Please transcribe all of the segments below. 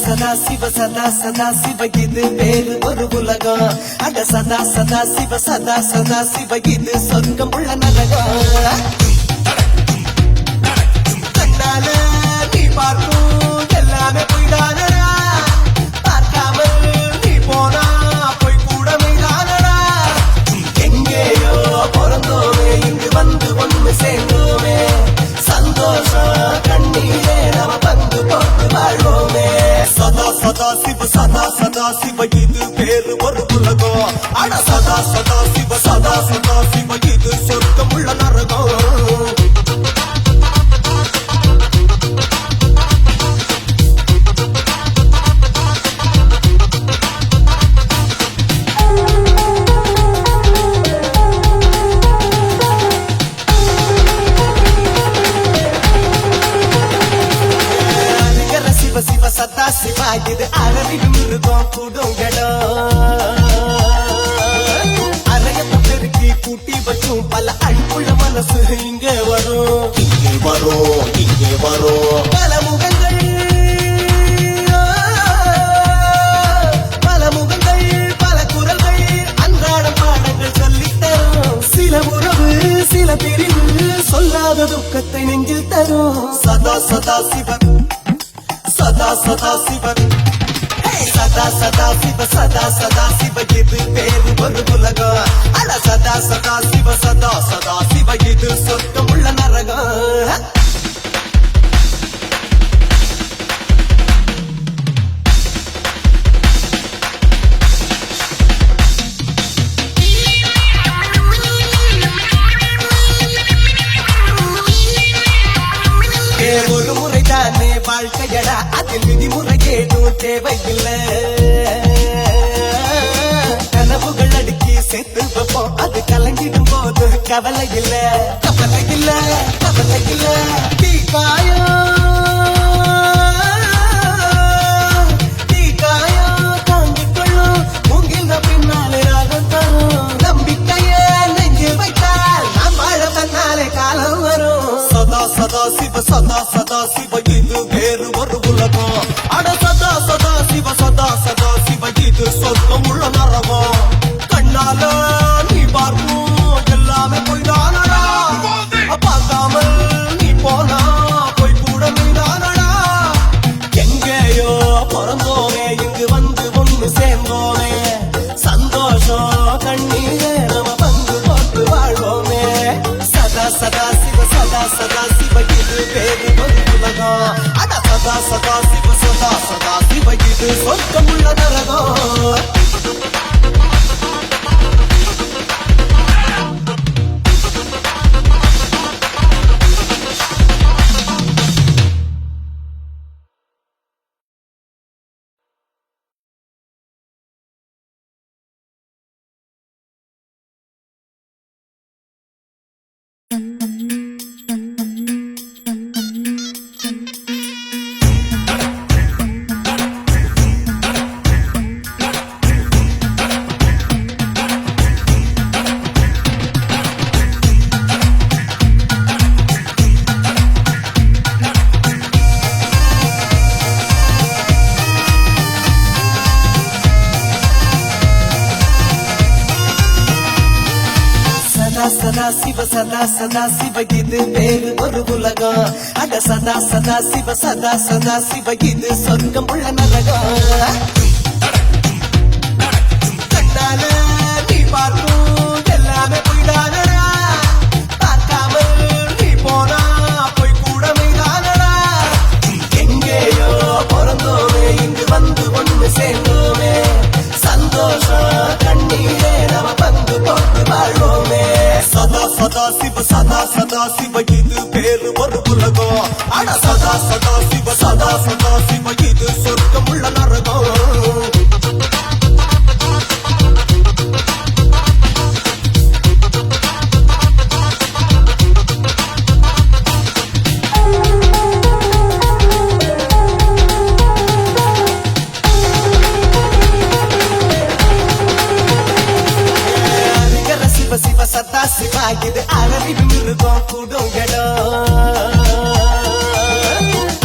சதா சிவ சதா சதா சிவ இது வேறு ஒரு உலகம். அட சதா சதா சிவ சதா சதா சிவ இது சொர்க்கம் உள்ள நரகம். கண்ணால நீ பார்க்கும் எல்லாமே பொய்தானடா, பார்க்காமல் நீ போனா பொய் கூட மெய்தானடா. எங்கேயோ பிறந்தோமே இங்கு வந்து ஒன்று சேர்ந்தோமே, சந்தோஷம் கண்ணீரே நம பங்கு போட்டு வாழ்வோமே. சதா சதா சிவ சதா சதா சிவ இது பேரு ஒரு உலகம். அட சதா சதா சிவ சதா சதா சிவ இது சொர்க்கம் உள்ள நரகம். சிவ சதா சிவா இது அழகிடும் இருக்கும் கூடுங்கடோ. அறையத்தை பெருக்கி கூட்டி வச்சும் பல அன்புள்ள மனசு இங்கே வரும், இங்கே வரும், இங்கே வரும். பல முகங்கள் பல முகங்கள் பல குரல்கள் அன்றாட பாடங்கள் சொல்லித்தரும். சில உறவு சில பிரிவு சொல்லாத துக்கத்தை நெஞ்சில் தரும். சதா சதா சிவன் சதா சதா சிவன் சதா சதா சிவ சதா சதா சிவ இது பேரு ஒரு உலகம். அட சதா சதா சிவ சதா சதா சிவ இது சொர்க்கம் உள்ள நரகம். ஒரு முறைதானே வாழ்க்கையடா, அதில் விதிமுறை ஏதும் தேவையில்லை. கனவுகள் அடுக்கி சேர்த்து வைப்போம், அது கலங்கிடும் போது கவலை இல்ல, கவலை இல்ல, கவலை இல்ல. தீக்காயோ தீக்காயோ தாங்கிக் கொள்ளும், மூங்கில் பின்னாலே ராகம் தரும். நம்பிக்கையே நெஞ்சில் வைத்தால் நாம் வாழ தன்னாலே காலம் வரும். சதா சதா சிவ சதா சதா சிவ இது வேறு ஒரு உலகம். அட சதா சதா சிவ சதா சதா சிவ இது சொர்க்கம் உள்ள நரகம். கண்ணால நீ பார்க்கும் எல்லாமே பொய்தானடா, பார்க்காமல் நீ போனா பொய் கூட மெய்தானடா. எங்கேயோ பிறந்தோமே இங்கு வந்து ஒன்று சேர்ந்தோமே, சந்தோஷம் கண்ணீரே நம்ம பங்கு போட்டு வாழ்வோமே. சதா சதா சிவ சதா சதா சிவ இது வேறு ஒரு உலகம். அட சதா சதா சிவ சதா சதா சிவ இது சொர்க்கம் உள்ள நரகம். சதா சிவ சதா சதா சிவ இது வேறு ஒரு உலகம். அட சதா சதா சிவ சதா சதா சிவ இது சொர்க்கம் உள்ள நரகம். கண்ணால நீ பார்க்கும் எல்லாமே பொய்தானடா, பார்க்காமல் நீ போனா பொய் கூட மெய்தானடா. எங்கேயோ பிறந்தோமே இங்கு வந்து ஒன்று சேர்ந்தோமே, சந்தோஷம் கண்ணீரே நம பங்கு போட்டு வாழ்வோமே. சதா சதா சிவ சதா சதா சிவ இது பேரு ஒரு உலகம். அட சதா சதா சிவ சதா சதா சிவ இது சொர்க்கம் உள்ள நரகம். இது அரறிவு மிருகம் கூடும் இடம்.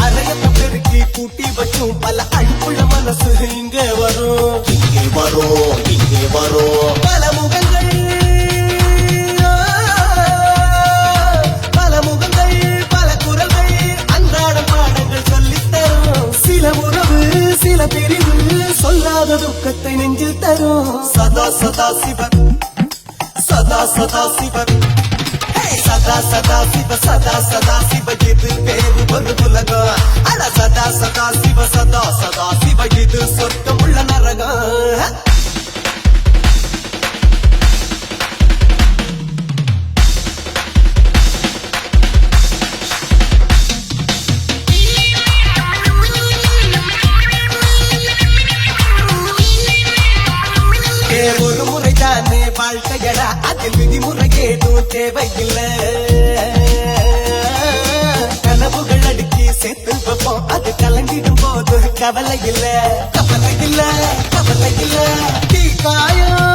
அரையத்தை பெருக்கி கூட்டி வச்சும் பல அழுப்புள்ள மனசு இங்கே வரும், இங்கே வரும், இங்கே வரும். பல முகங்கள் பல முகங்கள் பல குரல்கள் அன்றாட பாடங்கள் சொல்லித்தரும். சில உறவு சில பிரிவு சொல்லாத துக்கத்தை நெஞ்சில் தரும். சதா சதா சிவன் சதா சதா சிவன் சதா சதா சிவ சதா சதா சிவ இது பேரு ஒரு உலகம். அட சதா சதா சிவ சதா சதா சிவ இது சொர்க்கம் உள்ள நரகம். ஒரு முறைதானே வாழ்க்கையடா, அதில் விதிமுறை ஏதும் தேவையில்லை. கனவுகள் அடுக்கி சேர்த்து வைப்போம், அது கலங்கிடும் போது கவலை இல்ல, கவலை இல்ல, கவலை இல்ல. தீக்காயம்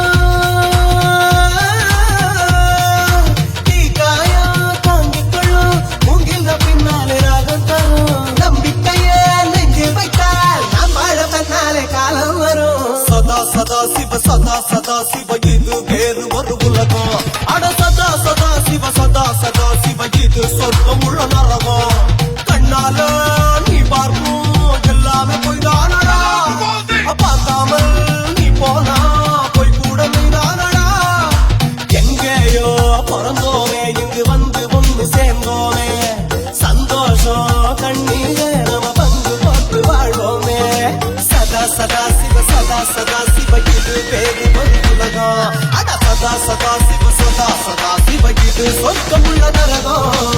தாங்கிக் கொள்ளும், மூங்கில் பின்னாலே ராகம் தரும். நம்பிக்கையே நெஞ்சு வைத்தால் நாம் வாழ தன்னாலே காலம் வரும். சதா சதா சிவ சதா சதா சிவ இது வேறு ஒரு உலகம். அட சதா சதா சிவ சதா சதா சிவ இது சொர்க்கம் உள்ள நரகம். கண்ணால நீ பார்க்கும் எல்லாமே போய் தானடா, பார்க்காமல் நீ போனா போய் கூட நீதானடா. எங்கேயோ பிறந்தோமே இங்கு வந்து ஒன்று சேர்ந்தோமே, சந்தோஷம் கண்ணீரே நம்ம பங்கு போட்டு வாழ்வோமே. சதா சதா சிவ சதா சதா சிவ இது பேரு ஒரு உலகம். அட சதா சதா சிவ சதா சதா சிவ இது சொர்க்கம் உள்ள நரகம்.